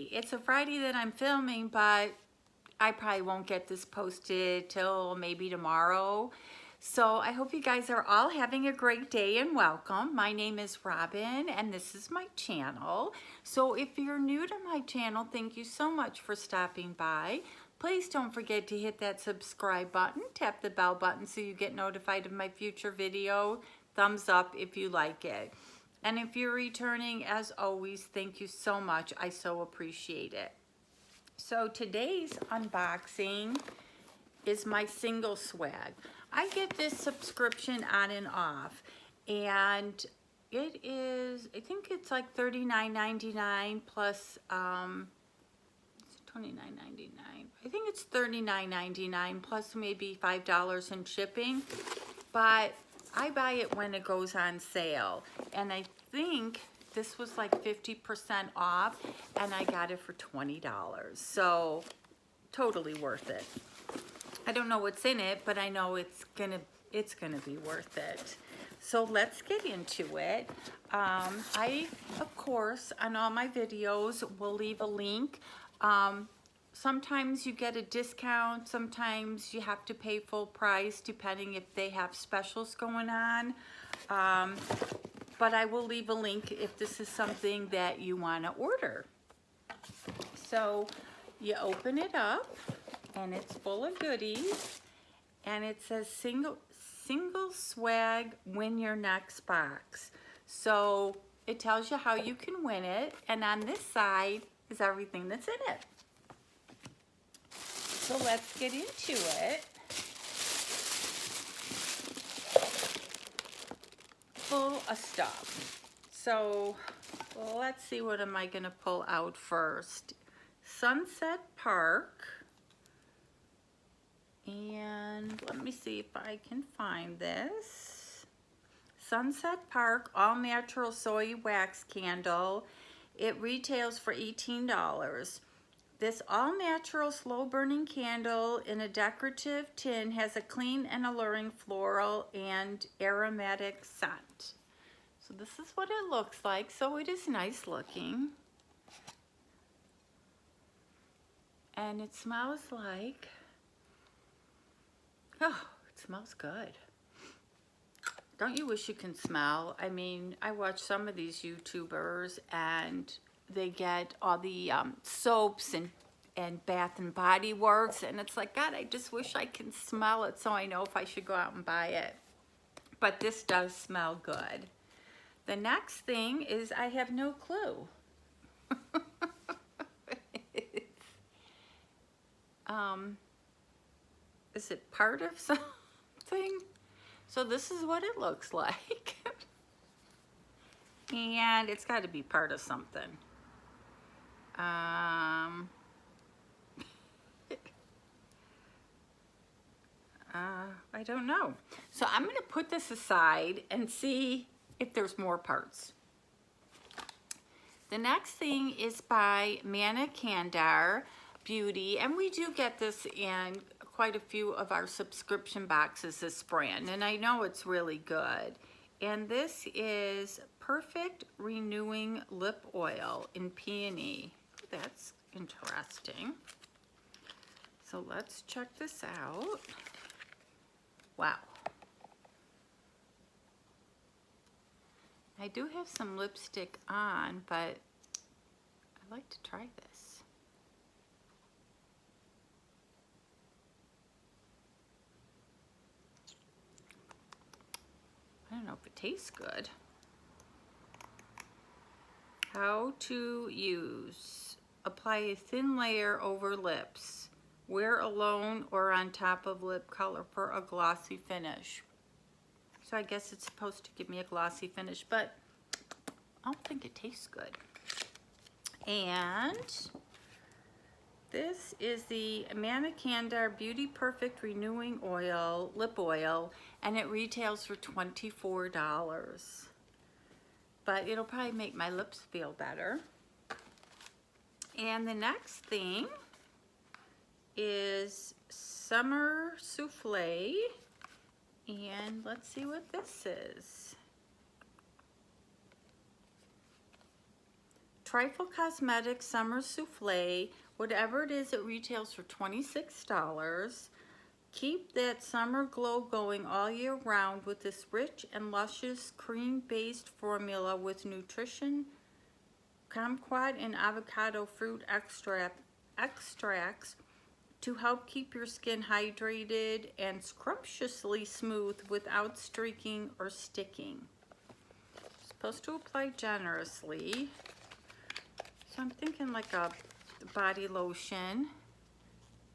Friday. It's a Friday that I'm filming, but I probably won't get this posted till maybe tomorrow. So I hope you guys are all having a great day and welcome. My name is Robin and this is my channel. So if you're new to my channel, thank you so much for stopping by. Please don't forget to hit that subscribe button, tap the bell button so you get notified of my future video. Thumbs up if you like it. And if you're returning, as always, thank you so much. I so appreciate it. So today's unboxing is my Singleswag. I get this subscription on and off, and it is, I think it's like $39.99 plus, it's $29.99. I think it's $39.99 plus maybe $5 in shipping, but I buy it when it goes on sale, and I think this was like 50% off, and I got it for $20, so totally worth it. I don't know what's in it, but I know it's gonna be worth it. So let's get into it. I, of course, on all my videos will leave a link. Sometimes you get a discount, sometimes you have to pay full price depending if they have specials going on. But I will leave a link if this is something that you want to order. So you open it up and it's full of goodies, and it says Singleswag win your next box. So it tells you how you can win it, and on this side is everything that's in it. So let's get into it. Full of stuff. So let's see, what am I gonna pull out first? Sunset Park. And let me see if I can find this. Sunset Park all natural soy wax candle. It retails for $18. This all-natural slow-burning candle in a decorative tin has a clean and alluring floral and aromatic scent. So this is what it looks like. So it is nice looking. And it smells like, oh, it smells good. Don't you wish you can smell? I mean, I watch some of these YouTubers and they get all the soaps and Bath and Body Works, and it's like, God, I just wish I can smell it so I know if I should go out and buy it. But this does smell good. The next thing is, I have no clue. Is it part of something? So this is what it looks like. And it's got to be part of something. I don't know. So I'm going to put this aside and see if there's more parts. The next thing is by Manna Kandar Beauty, and we do get this in quite a few of our subscription boxes, this brand, and I know it's really good. And this is Perfect Renewing Lip Oil in Peony. That's interesting. So let's check this out. Wow. I do have some lipstick on, but I'd like to try this. I don't know if it tastes good. How to use. Apply a thin layer over lips. Wear alone or on top of lip color for a glossy finish. So I guess it's supposed to give me a glossy finish, but I don't think it tastes good. And this is the Manna Kandar Beauty Perfect Renewing Oil, Lip Oil, and it retails for $24. But it'll probably make my lips feel better. And the next thing is Summer Souffle, and let's see what this is. Trifle Cosmetics Summer Souffle. Whatever it is, it retails for $26. Keep that summer glow going all year round with this rich and luscious cream-based formula with nutrition, kumquat, and avocado fruit extracts to help keep your skin hydrated and scrumptiously smooth without streaking or sticking. Supposed to apply generously. So I'm thinking like a body lotion.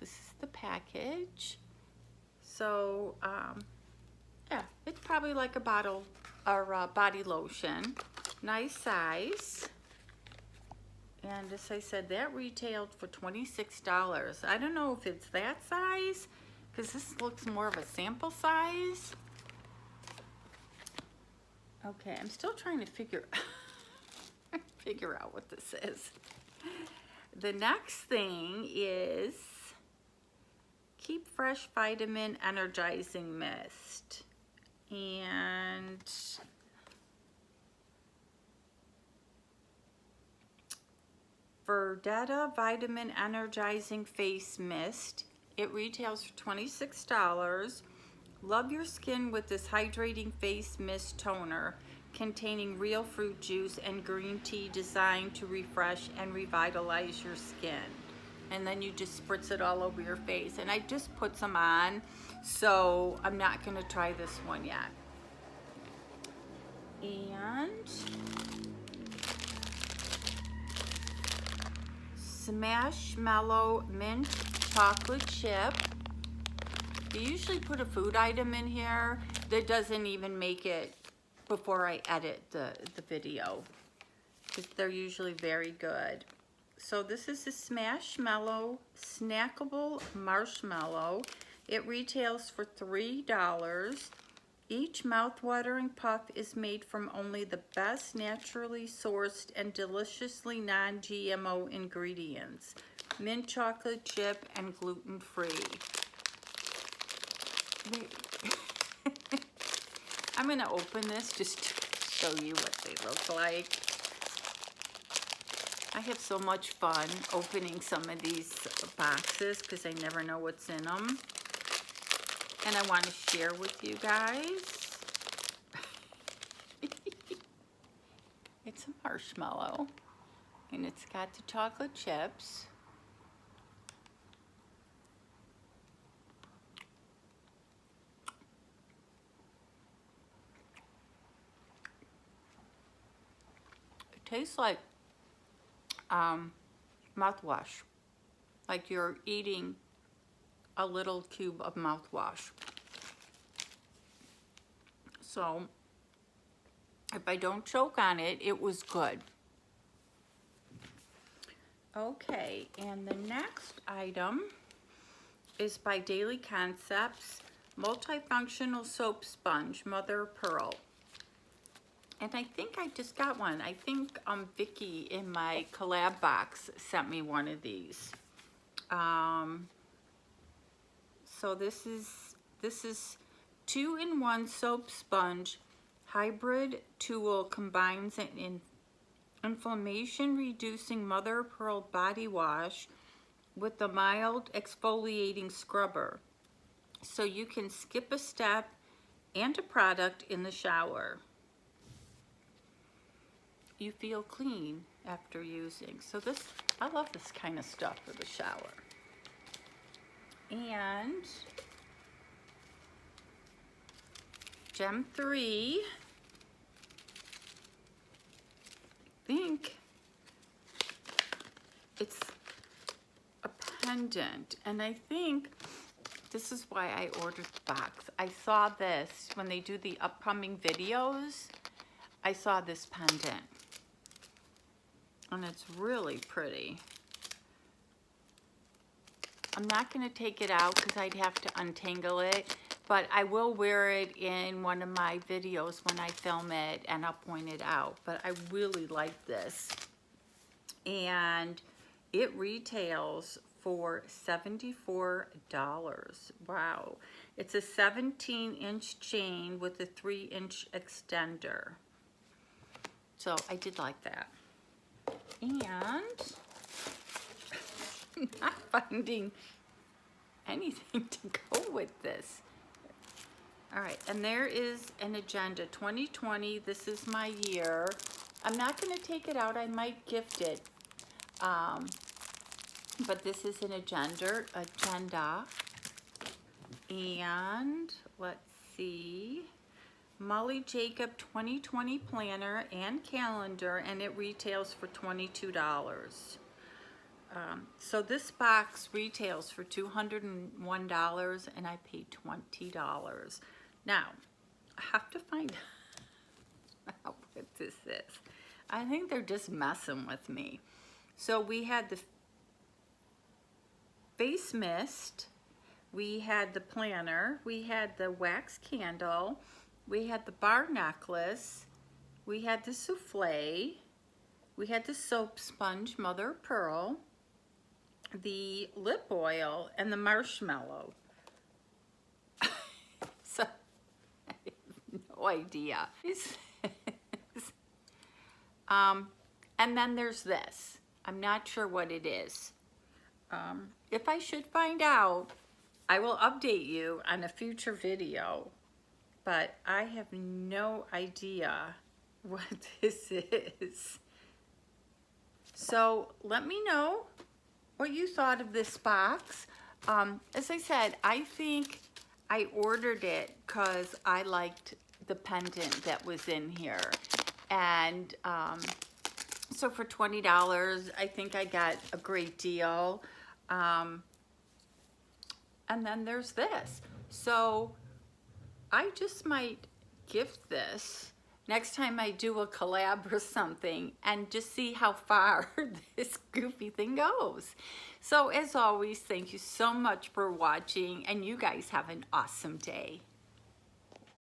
This is the package. So yeah, it's probably like a bottle or body lotion. Nice size. And as I said, that retailed for $26. I don't know if it's that size, because this looks more of a sample size. Okay, I'm still trying to figure out what this is. The next thing is Keep Fresh Vitamin Energizing Mist. And Verdetta Vitamin Energizing Face Mist. It retails for $26. Love your skin with this hydrating face mist toner containing real fruit juice and green tea designed to refresh and revitalize your skin. And then you just spritz it all over your face. And I just put some on, so I'm not going to try this one yet. And Smashmallow Mint Chocolate Chip. They usually put a food item in here that doesn't even make it before I edit the video, because they're usually very good. So this is the Smashmallow Snackable Marshmallow. It retails for $3. Each mouth-watering puff is made from only the best naturally sourced and deliciously non-GMO ingredients. Mint chocolate chip and gluten-free. I'm going to open this just to show you what they look like. I have so much fun opening some of these boxes because I never know what's in them. And I want to share with you guys. It's a marshmallow. And it's got the chocolate chips. It tastes like mouthwash. Like you're eating a little cube of mouthwash. So if I don't choke on it, it was good. Okay, and the next item is by Daily Concepts, Multifunctional Soap Sponge, Mother of Pearl. And I think I just got one. I think Vicky in my collab box sent me one of these. So this is 2-in-1 soap sponge hybrid tool, combines an inflammation reducing mother of pearl body wash with the mild exfoliating scrubber. So you can skip a step and a product in the shower. You feel clean after using. So this, I love this kind of stuff for the shower. And Gem 3, I think it's a pendant, and I think this is why I ordered the box. I saw this when they do the upcoming videos. I saw this pendant, and it's really pretty. I'm not going to take it out because I'd have to untangle it, but I will wear it in one of my videos when I film it, and I'll point it out. But I really like this, and it retails for $74. Wow. It's a 17-inch chain with a 3-inch extender. So I did like that. And I'm not finding anything to go with this. All right, and there is an agenda, 2020, this is my year. I'm not gonna take it out, I might gift it. But this is an agenda. And let's see, Molly Jacob 2020 planner and calendar, and it retails for $22. So this box retails for $201 and I paid $20. Now, I have to find out what this is. I think they're just messing with me. So we had the face mist, we had the planner, we had the wax candle, we had the bar necklace, we had the souffle, we had the soap sponge, mother of pearl, the lip oil, and the marshmallow. So I have no idea. And then there's this. I'm not sure what it is. If I should find out, I will update you on a future video, but I have no idea what this is. So let me know what you thought of this box. As I said, I think I ordered it because I liked the pendant that was in here. And so for $20, I think I got a great deal. And then there's this. So I just might gift this next time I do a collab or something and just see how far this goofy thing goes. So as always, thank you so much for watching, and you guys have an awesome day.